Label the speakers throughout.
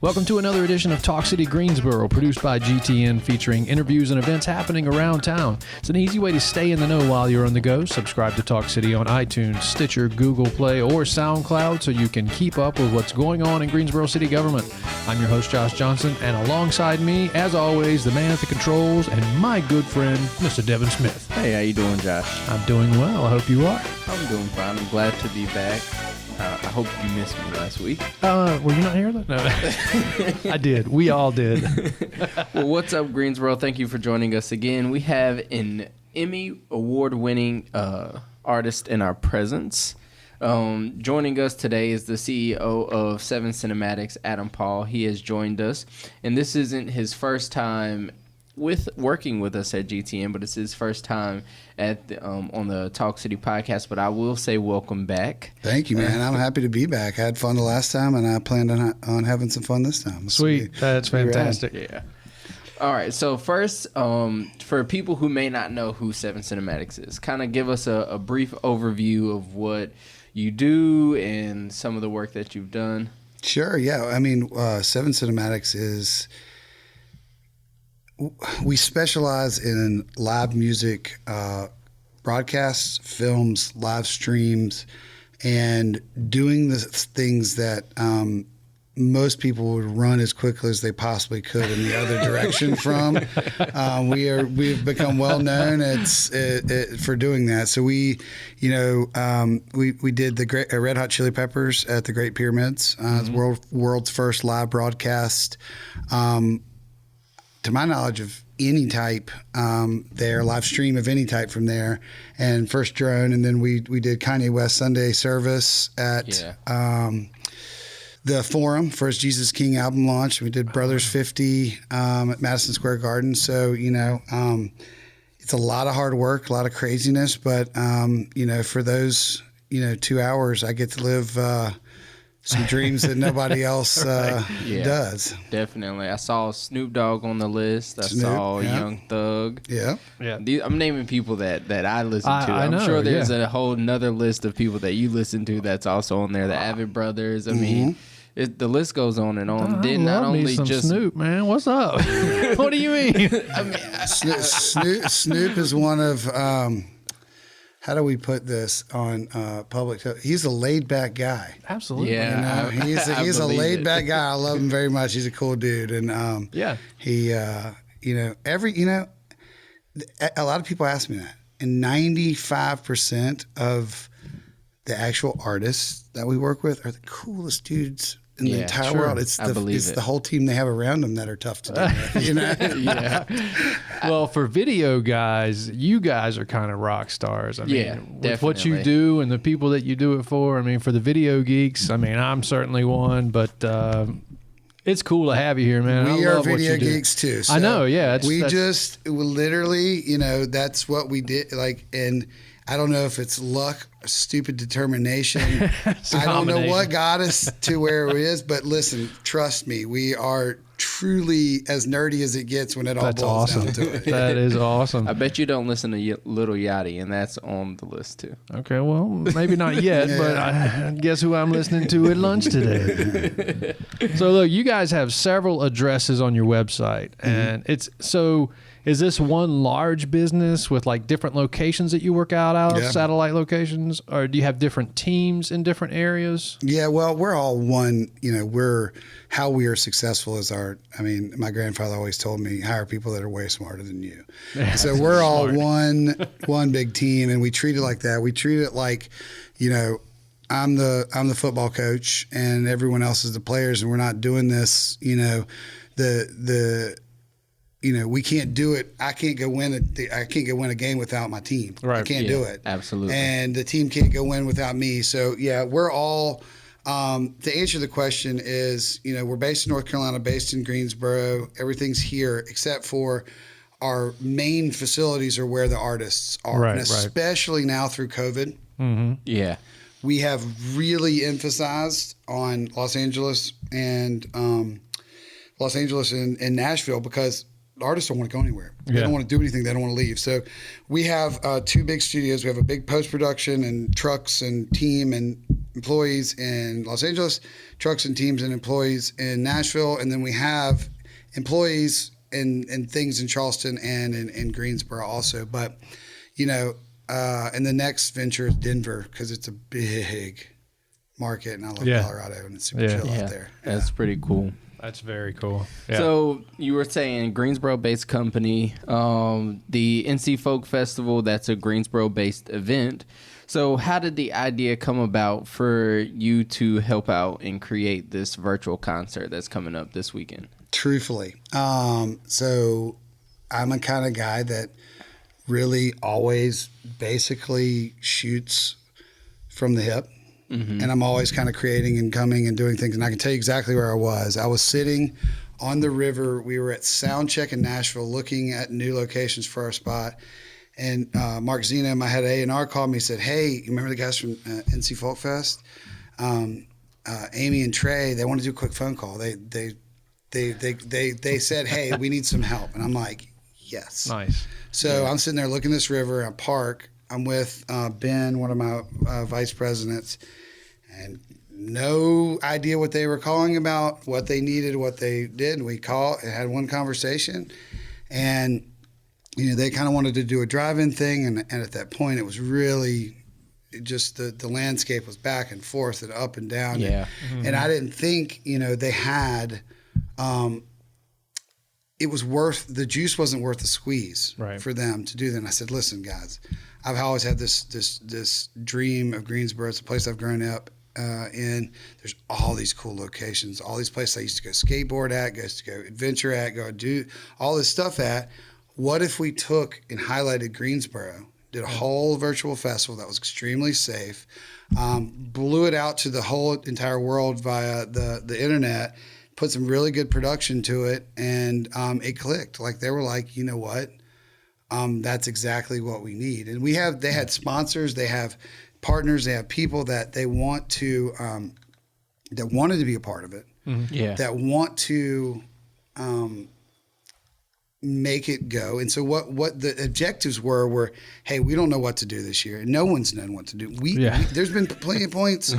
Speaker 1: Welcome to another edition of Talk City Greensboro, produced by GTN, featuring interviews and events happening around town. It's an easy way to stay in the know while you're on the go. Subscribe to Talk City on iTunes, Stitcher, Google Play, or SoundCloud so you can keep up with what's going on in Greensboro City government. I'm your host, Josh Johnson, and alongside me, as always, the man at the controls and my good friend, Mr. Devin Smith.
Speaker 2: Hey, how you doing, Josh?
Speaker 1: I'm doing well. I hope you are.
Speaker 2: I'm doing fine. I'm glad to be back. I hope you missed me last week.
Speaker 1: Were you not here? No, I did. We all did.
Speaker 2: Well, what's up, Greensboro? Thank you for joining us again. We have an Emmy Award Winning artist in our presence. Joining us today is the CEO of 7 Cinematics, Adam Paul. He has joined us, and this isn't his first time with working with us at GTN, but it's his first time at the, on the Talk City podcast. But I will say welcome back.
Speaker 3: Thank you, man. I'm happy to be back. I had fun the last time, and I planned on having some fun this time.
Speaker 1: Sweet. That's fantastic.
Speaker 2: Yeah. All right. So first, for people who may not know who 7 Cinematics is, kind of give us a brief overview of what you do and some of the work that you've done.
Speaker 3: Sure. Yeah. I mean, 7 Cinematics is... We specialize in live music broadcasts, films, live streams, and doing the things that most people would run as quickly as they possibly could in the other direction from. We've become well known for doing that. So we did the Red Hot Chili Peppers at the Great Pyramids, world's first live broadcast. To my knowledge of any type there, live stream of any type from there, and first drone. And then we did Kanye West Sunday service at the Forum for his Jesus King album launch. We did Brothers 50 at Madison Square Garden. So, it's a lot of hard work, a lot of craziness. But, for those, 2 hours, I get to live some dreams that nobody else does.
Speaker 2: Definitely. I saw Snoop Dogg on the list. I saw Young Thug.
Speaker 3: Yeah.
Speaker 2: I'm naming people that I listen to.
Speaker 1: I know,
Speaker 2: I'm sure there's a whole nother list of people that you listen to that's also on there. The Avid Brothers. I mean, the list goes on and on.
Speaker 1: I love me some Snoop, man. What's up? What do you mean?
Speaker 3: I mean, Snoop is one of... how do we put this on public? He's a laid-back guy.
Speaker 1: Absolutely.
Speaker 2: Yeah.
Speaker 3: He's a laid-back guy. I love him very much. He's a cool dude. And he, a lot of people ask me that. And 95% of the actual artists that we work with are the coolest dudes in the entire world. It's the whole team they have around them that are tough to do with,
Speaker 1: Yeah. Well, for video guys, you guys are kind of rock stars. I mean, with what you do and the people that you do it for. I mean, for the video geeks, I mean, I'm certainly one, but it's cool to have you here, man.
Speaker 3: We are video geeks too. So
Speaker 1: I know, yeah.
Speaker 3: Just literally, that's what we did. And I don't know if it's luck or stupid determination. I don't know what got us to where it is, but listen, trust me, we are truly as nerdy as it gets when it all boils down to it.
Speaker 1: That is awesome.
Speaker 2: I bet you don't listen to Little Yachty, and that's on the list too.
Speaker 1: Okay, well, maybe not yet, but guess who I'm listening to at lunch today? So look, you guys have several addresses on your website, and is this one large business with like different locations that you work out of, satellite locations, or do you have different teams in different areas?
Speaker 3: Yeah, well, we're all one, how we are successful is my grandfather always told me, hire people that are way smarter than you. So we're all one big team, and we treat it like that. We treat it like, I'm the football coach and everyone else is the players, and we're not doing this, we can't do it. I can't go win a game without my team.
Speaker 1: Right.
Speaker 3: I can't do it.
Speaker 2: Absolutely.
Speaker 3: And the team can't go win without me. So we're all. To answer the question is, we're based in North Carolina, based in Greensboro. Everything's here except for our main facilities are where the artists are,
Speaker 1: right,
Speaker 3: and especially now through COVID.
Speaker 2: Mm-hmm. Yeah.
Speaker 3: We have really emphasized on Los Angeles and Nashville because artists don't want to go anywhere. They don't want to do anything. They don't want to leave. So we have 2 big studios. We have a big post-production and trucks and team, and employees in Los Angeles, trucks and teams and employees in Nashville, and then we have employees and things in Charleston and in Greensboro also. But, and the next venture is Denver because it's a big market, and I love Colorado, and it's super chill out there.
Speaker 2: That's pretty cool.
Speaker 1: That's very cool. Yeah.
Speaker 2: So you were saying Greensboro-based company, the NC Folk Festival, that's a Greensboro-based event. So how did the idea come about for you to help out and create this virtual concert that's coming up this weekend?
Speaker 3: Truthfully. So I'm a kind of guy that really always basically shoots from the hip. Mm-hmm. And I'm always kind of creating and coming and doing things. And I can tell you exactly where I was. I was sitting on the river. We were at Soundcheck in Nashville looking at new locations for our spot. And Mark Zeno, my head A&R, called me and said, hey, you remember the guys from NC Folk Fest? Amy and Trey, they want to do a quick phone call. They said, hey, we need some help. And I'm like, yes.
Speaker 1: Nice.
Speaker 3: So I'm sitting there looking at this river, I park. I'm with Ben, one of my vice presidents, and no idea what they were calling about, what they needed, what they did. And we called and had one conversation, and they kind of wanted to do a drive-in thing, and at that point it was really just the landscape was back and forth and up and down.
Speaker 2: Yeah.
Speaker 3: And I didn't think they had it was worth the juice wasn't worth the squeeze for them to do that. And I said, listen, guys, I've always had this dream of Greensboro. It's a place I've grown up in. There's all these cool locations, all these places I used to go skateboard at, go adventure at, go do all this stuff at. What if we took and highlighted Greensboro, did a whole virtual festival that was extremely safe, blew it out to the whole entire world via the internet, put some really good production to it, and it clicked. Like they were like, you know what? That's exactly what we need. And they had sponsors, they have partners, they have people that they want to, that wanted to be a part of it, that want to make it go. And so what the objectives were, hey, we don't know what to do this year. No one's known what to do. There's been plenty of points.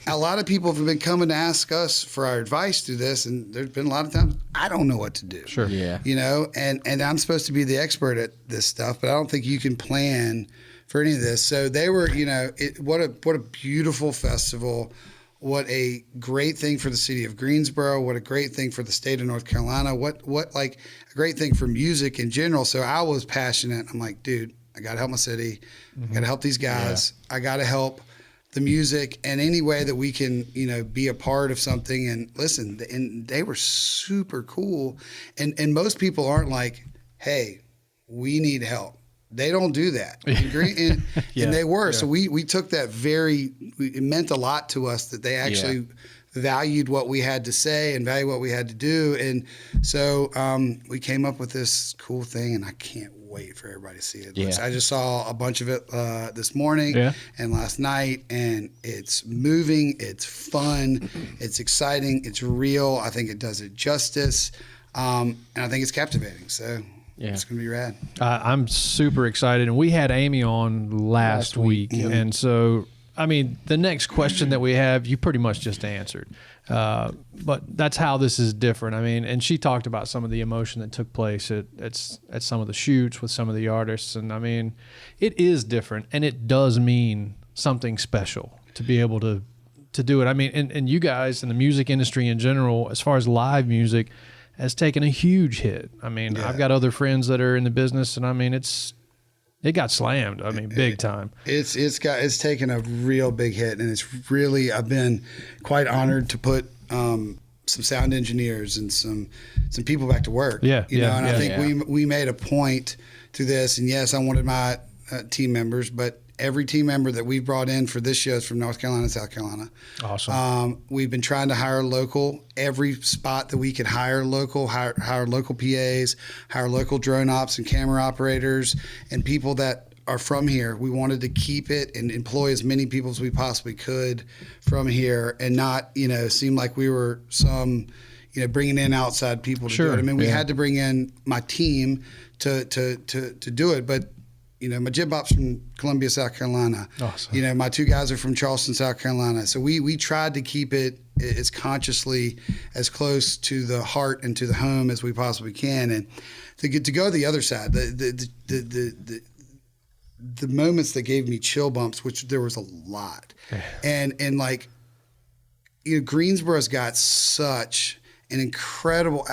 Speaker 3: A lot of people have been coming to ask us for our advice through this, and there's been a lot of times I don't know what to do.
Speaker 1: Sure.
Speaker 2: Yeah.
Speaker 3: And I'm supposed to be the expert at this stuff, but I don't think you can plan for any of this. So they were, what a beautiful festival. What a great thing for the city of Greensboro. What a great thing for the state of North Carolina. What like a great thing for music in general. So I was passionate. I'm like, dude, I got to help my city. I got to help these guys. Yeah. I got to help the music in any way that we can, be a part of something. And listen, and they were super cool. And most people aren't like, hey, we need help. They don't do that. And they were. Yeah. So we took that it meant a lot to us that they actually valued what we had to say and valued what we had to do. And so we came up with this cool thing, and I can't wait for everybody to see it. Yeah. I just saw a bunch of it this morning and last night, and it's moving, it's fun, it's exciting, it's real. I think it does it justice, and I think it's captivating. So it's going to be rad.
Speaker 1: I'm super excited. And we had Amy on last week. Mm-hmm. And so, the next question that we have, you pretty much just answered. But that's how this is different. And she talked about some of the emotion that took place at some of the shoots with some of the artists. And it is different. And it does mean something special to be able to do it. And you guys in the music industry in general, as far as live music, has taken a huge hit. I've got other friends that are in the business, and it got slammed. Big time.
Speaker 3: It's taken a real big hit, and it's really, I've been quite honored to put some sound engineers and some people back to work. I think we made a point to this, and yes, I wanted my team members, but every team member that we've brought in for this show is from North Carolina and South Carolina.
Speaker 1: Awesome.
Speaker 3: We've been trying to hire local. Every spot that we could hire local, hire local PAs, hire local drone ops and camera operators, and people that are from here. We wanted to keep it and employ as many people as we possibly could from here, and not seem like we were bringing in outside people to do it. We had to bring in my team to do it, but my jib bop's from Columbia, South Carolina.
Speaker 1: Awesome.
Speaker 3: My two guys are from Charleston, South Carolina. So we tried to keep it as consciously as close to the heart and to the home as we possibly can. And to go the other side, the moments that gave me chill bumps, which there was a lot, and like, Greensboro's got such an incredible,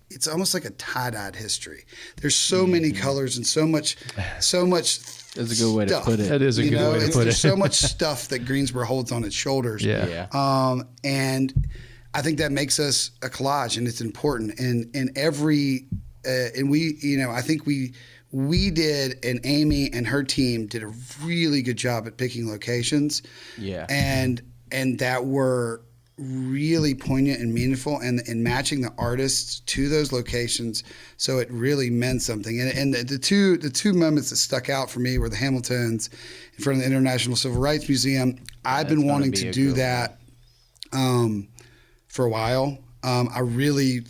Speaker 3: it's almost like a tie-dyed history. There's so many colors and so much.
Speaker 2: That's a good way to put it.
Speaker 1: That is a good way to put it.
Speaker 3: There's so much stuff that Greensboro holds on its shoulders.
Speaker 1: Yeah.
Speaker 3: And I think that makes us a collage, and it's important. And every, and we, I think we did, and Amy and her team did a really good job at picking locations.
Speaker 2: Yeah.
Speaker 3: And that were really poignant and meaningful, and matching the artists to those locations, so it really meant something. And the two moments that stuck out for me were the Hamiltons in front of the International Civil Rights Museum. I've been wanting to do that for a while. I really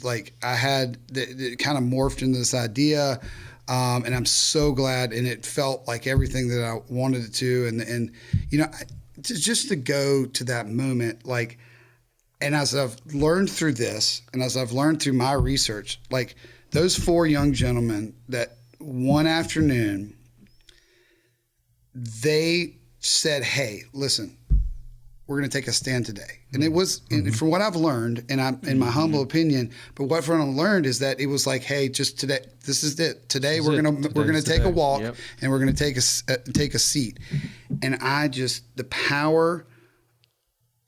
Speaker 3: I had it kind of morphed into this idea, and I'm so glad. And it felt like everything that I wanted it to. And just to go to that moment, and as I've learned through this, and as I've learned through my research, those four young gentlemen that one afternoon, they said, "Hey, listen, we're going to take a stand today." And it was, and from what I've learned, and I'm in my humble opinion, but what I've learned is that it was like, "Hey, just today, this is it. Today we're gonna take a walk, and we're gonna take a seat." And the power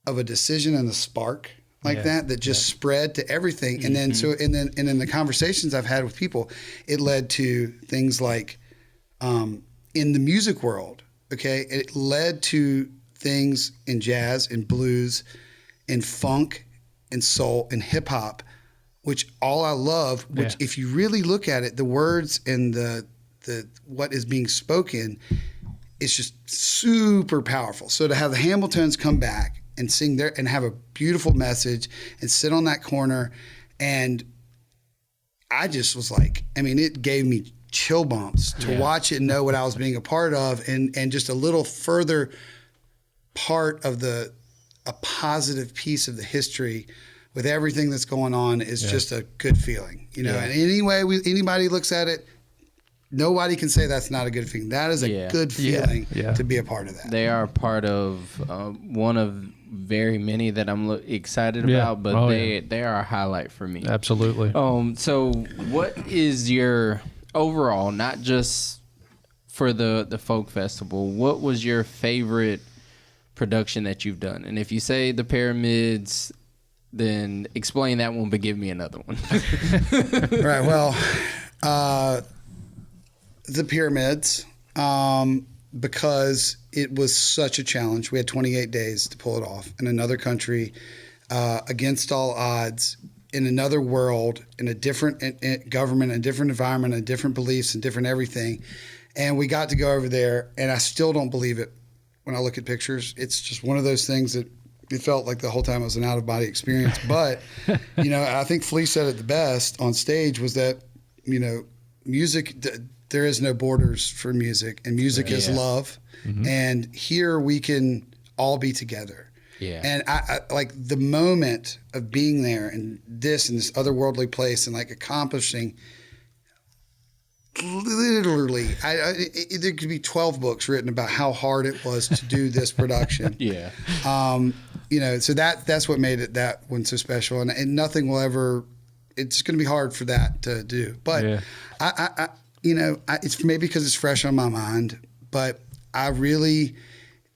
Speaker 3: of a decision and a spark that just spread to everything. And then and in the conversations I've had with people, it led to things like in the music world, it led to things in jazz and blues and funk and soul and hip hop, which all I love, which if you really look at it, the words and the what is being spoken is just super powerful. So to have the Hamiltons come back and sing there and have a beautiful message and sit on that corner, and I just was it gave me chill bumps to watch it and know what I was being a part of, and just a little further part of a positive piece of the history with everything that's going on is just a good feeling, And any way anybody looks at it, nobody can say that's not a good feeling. That is a good feeling to be a part of that.
Speaker 2: They are part of one of very many that I'm excited about, but they are a highlight for me.
Speaker 1: Absolutely.
Speaker 2: So what is your overall, not just for the folk festival, what was your favorite production that you've done? And if you say the Pyramids, then explain that one, but give me another one.
Speaker 3: Right. Well, the Pyramids, because it was such a challenge. We had 28 days to pull it off in another country, against all odds, in another world, in a different government, a different environment, and different beliefs and different everything. And we got to go over there, and I still don't believe it when I look at pictures. It's just one of those things that it felt like the whole time it was an out-of-body experience. But, I think Flea said it the best on stage, was that, music, there is no borders for music, and music is love. And here we can all be together.
Speaker 2: Yeah.
Speaker 3: And I like the moment of being there and this otherworldly place, and accomplishing literally, there could be 12 books written about how hard it was to do this production. So that's what made that one so special, and nothing will ever. It's going to be hard for that to do, but it's maybe because it's fresh on my mind. But I really,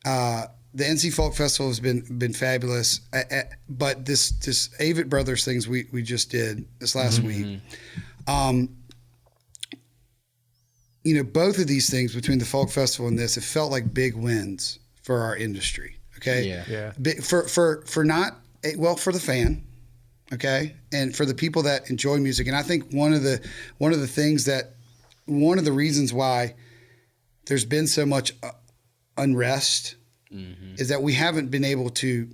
Speaker 3: the NC Folk Festival has been fabulous. But this Avett Brothers things we just did this last week. Both of these things, between the Folk Festival and this, it felt like big wins for our industry. Okay.
Speaker 2: Yeah.
Speaker 3: For the fan. Okay. And for the people that enjoy music. And I think one of the reasons why there's been so much unrest is that we haven't been able to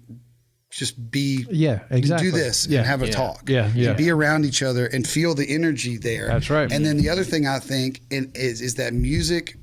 Speaker 3: just be do this and have a talk. And be around each other and feel the energy there.
Speaker 1: That's right.
Speaker 3: And then the other thing I think is that music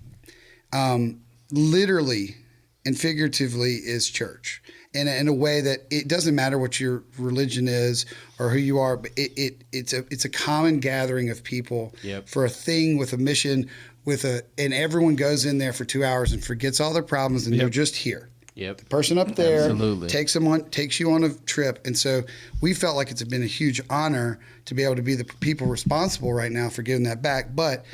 Speaker 3: literally and figuratively is church. In a way that it doesn't matter what your religion is or who you are, but it's a common gathering of people for a thing with a mission, and everyone goes in there for 2 hours and forgets all their problems, and they're just here.
Speaker 2: Yep.
Speaker 3: The person up there
Speaker 2: Absolutely.
Speaker 3: takes you on a trip, and so we felt like it's been a huge honor to be able to be the people responsible right now for giving that back. But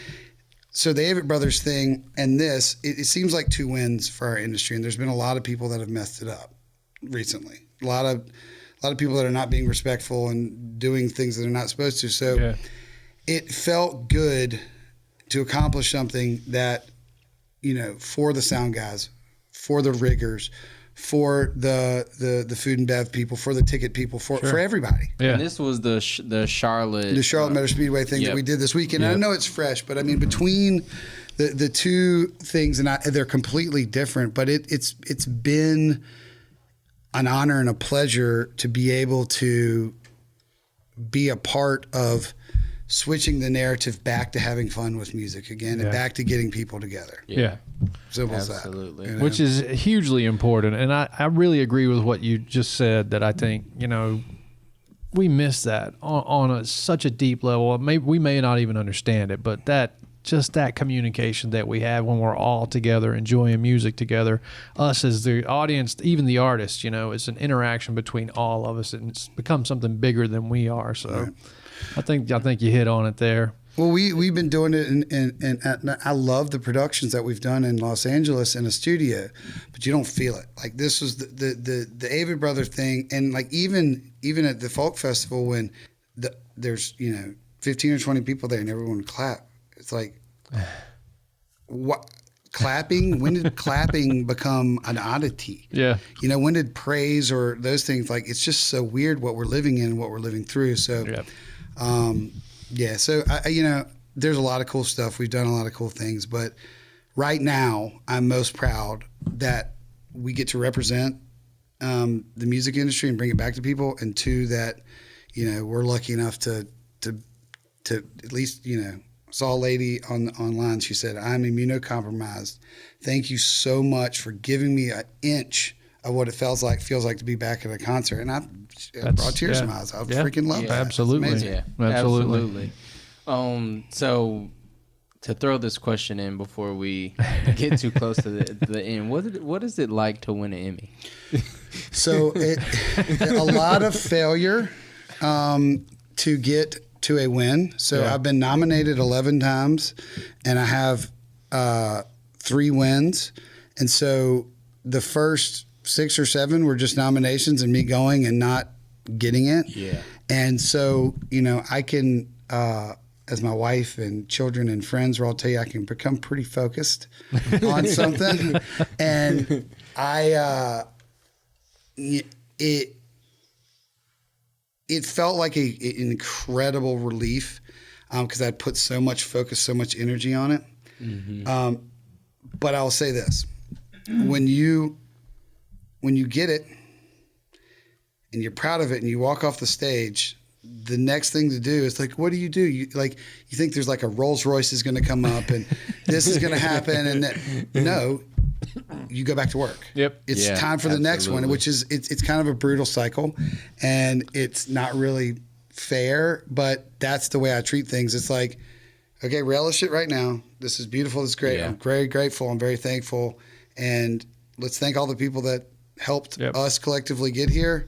Speaker 3: so the Avett Brothers thing and this, it seems like two wins for our industry, and there's been a lot of people that have messed it up recently. A lot of people that are not being respectful and doing things that they're not supposed to. So it felt good to accomplish something that, for the sound guys, for the riggers, for the food and bev people, for the ticket people, for everybody.
Speaker 2: Yeah. And this was the Charlotte
Speaker 3: Motor Speedway thing that we did this weekend. And I know it's fresh, but I mean, between the two things, and they're completely different, but it's been an honor and a pleasure to be able to be a part of switching the narrative back to having fun with music again and back to getting people together.
Speaker 1: Yeah.
Speaker 3: Simple as that.
Speaker 2: Absolutely.
Speaker 1: Which is hugely important. And I really agree with what you just said, that I think, we miss that on such a deep level. We may not even understand it, but that communication that we have when we're all together enjoying music together, us as the audience, even the artist, it's an interaction between all of us, and it's become something bigger than we are. So I think you hit on it there.
Speaker 3: Well, we've been doing it, and I love the productions that we've done in Los Angeles in a studio, but you don't feel it. Like this was the Avett Brother thing, and like even at the folk festival when there's 15 or 20 people there and everyone would clap. It's like, what? Clapping? When did clapping become an oddity?
Speaker 1: Yeah.
Speaker 3: When did praise or those things, like, it's just so weird what we're living in, what we're living through. So, so there's a lot of cool stuff. We've done a lot of cool things, but right now I'm most proud that we get to represent the music industry and bring it back to people. And two, that, we're lucky enough to at least, saw a lady online. She said, "I'm immunocompromised. Thank you so much for giving me an inch of what it feels like to be back at a concert." And it brought tears to my eyes. I freaking love that.
Speaker 1: Absolutely.
Speaker 2: Yeah,
Speaker 1: absolutely.
Speaker 2: So to throw this question in before we get too close to the end, what is it like to win an Emmy?
Speaker 3: So a lot of failure to get to a win. So I've been nominated 11 times, and I have 3 wins. And so the first 6 or 7 were just nominations and me going and not getting it.
Speaker 2: Yeah.
Speaker 3: And so, I can, as my wife and children and friends will all tell you, I can become pretty focused on something. And it felt like an incredible relief because I'd put so much focus, so much energy on it. Mm-hmm. But I'll say this: when you get it and you're proud of it and you walk off the stage, the next thing to do is like, what do? You think there's like a Rolls Royce is going to come up and this is going to happen, and no. You go back to work.
Speaker 1: Yep.
Speaker 3: It's time for the next one, which is it's kind of a brutal cycle, and it's not really fair, but that's the way I treat things. It's like, okay, relish it right now. This is beautiful. This is great. I'm very grateful. I'm very thankful. And let's thank all the people that helped us collectively get here.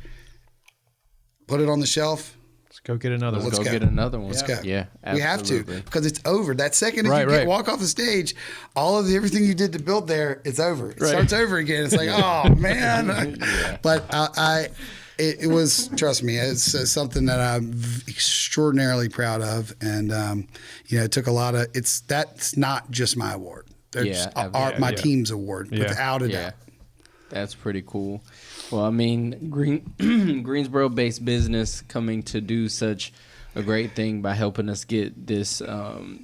Speaker 3: Put it on the shelf.
Speaker 1: Let's go get another one.
Speaker 2: Let's go get another one.
Speaker 3: Let's go.
Speaker 2: Yeah, absolutely.
Speaker 3: We have to, because it's over. That second you walk off the stage, all of everything you did to build there, it's over. It starts over again. It's like, oh man. But it was, trust me, it's something that I'm extraordinarily proud of, and it took a lot of. That's not just my award. My team's award, without a doubt.
Speaker 2: That's pretty cool. Well, I mean, Greensboro-based business coming to do such a great thing by helping us get this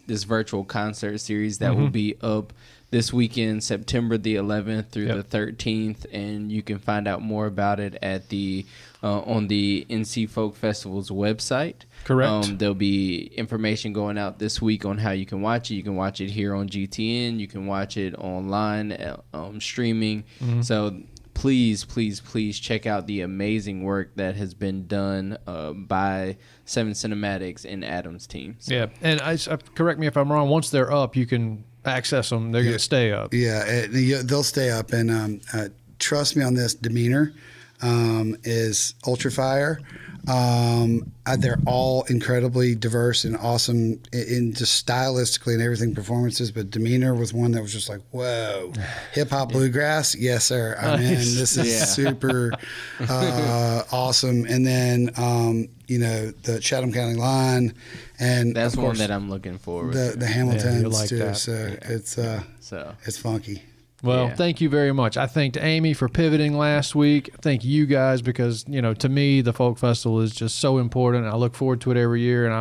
Speaker 2: this virtual concert series that will be up this weekend, September the 11th through the 13th, and you can find out more about it at the on the NC Folk Festival's website.
Speaker 1: Correct.
Speaker 2: There'll be information going out this week on how you can watch it. You can watch it here on GTN. You can watch it online, streaming. So please check out the amazing work that has been done by Seven Cinematics and Adam's team. So.
Speaker 1: Yeah, and correct me if I'm wrong. Once they're up, you can access them. They're going to stay up.
Speaker 3: Yeah, they'll stay up. And trust me on this, Demeanor is ultra fire. They're all incredibly diverse and awesome in just stylistically and everything performances. But Demeanor was one that was just like, whoa, hip hop bluegrass, yes sir. I mean, this is super awesome. And then the Chatham County Line, and
Speaker 2: that's
Speaker 3: of course,
Speaker 2: one that I'm looking forward to.
Speaker 3: The Hamiltons
Speaker 1: like
Speaker 3: too.
Speaker 1: that.
Speaker 3: So it's funky.
Speaker 1: Well, thank you very much. I thanked Amy for pivoting last week. Thank you guys because, to me, the Folk Festival is just so important. I look forward to it every year, and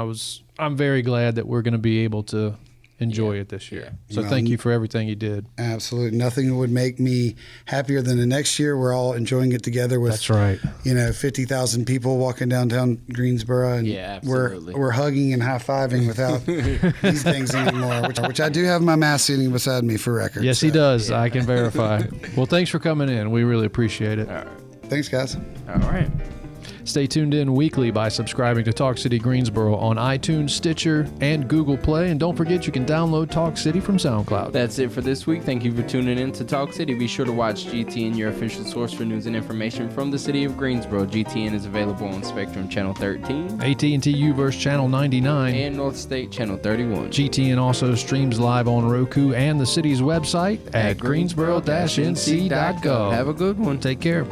Speaker 1: I'm very glad that we're going to be able to enjoy it this year. So thank you for everything you did.
Speaker 3: Absolutely. Nothing would make me happier than the next year we're all enjoying it together with,
Speaker 1: that's right,
Speaker 3: 50,000 people walking downtown Greensboro, and we're hugging and high-fiving without these things anymore, which I do have my mask sitting beside me for record.
Speaker 1: Yes, he does. I can verify. Well, thanks for coming in. We really appreciate it.
Speaker 2: All right.
Speaker 3: Thanks, guys.
Speaker 2: All right.
Speaker 1: Stay tuned in weekly by subscribing to Talk City Greensboro on iTunes, Stitcher, and Google Play. And don't forget, you can download Talk City from SoundCloud.
Speaker 2: That's it for this week. Thank you for tuning in to Talk City. Be sure to watch GTN, your official source for news and information from the city of Greensboro. GTN is available on Spectrum Channel 13,
Speaker 1: AT&T Uverse Channel 99,
Speaker 2: and North State Channel 31.
Speaker 1: GTN also streams live on Roku and the city's website at greensboro-nc.gov.
Speaker 2: Have a good one.
Speaker 1: Take care.